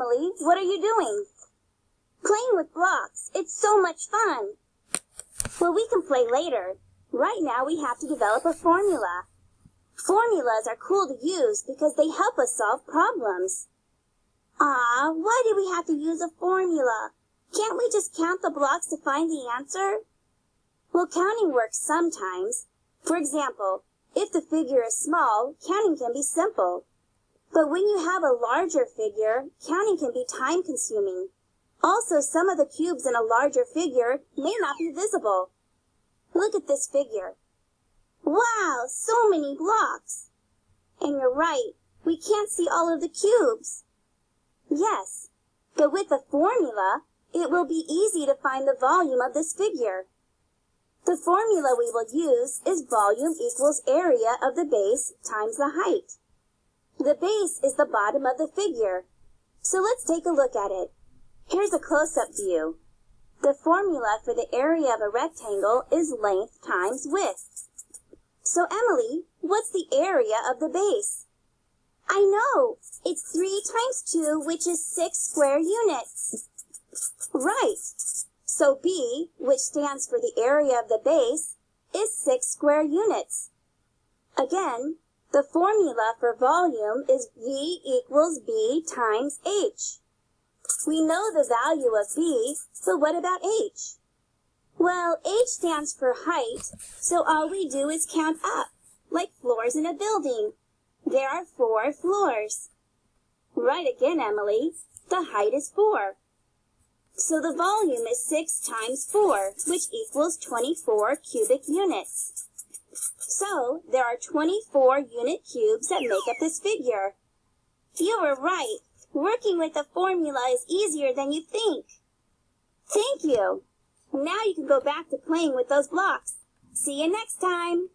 Emily, what are you doing? Playing with blocks. It's so much fun. Well, we can play later. Right now we have to develop a formula. Formulas are cool to use because they help us solve problems. Why do we have to use a formula? Can't we just count the blocks to find the answer? Well, counting works sometimes. For example, if the figure is small, counting can be simple. But when you have a larger figure, counting can be time-consuming. Also, some of the cubes in a larger figure may not be visible. Look at this figure. Wow, so many blocks! And you're right, we can't see all of the cubes. Yes, but with a formula, it will be easy to find the volume of this figure. The formula we will use is volume equals area of the base times the height. The base is the bottom of the figure. So let's take a look at it. Here's a close-up view. The formula for the area of a rectangle is length times width. So Emily, what's the area of the base? I know! It's 3 times 2, which is 6 square units. Right! So B, which stands for the area of the base, is 6 square units. Again, the formula for volume is V equals B times H. We know the value of B, so what about H? Well, H stands for height, so all we do is count up, like floors in a building. There are 4 floors. Right again, Emily. The height is 4. So the volume is 6 times 4, which equals 24 cubic units. So there are 24 unit cubes that make up this figure. You were right. Working with a formula is easier than you think. Thank you. Now you can go back to playing with those blocks. See you next time.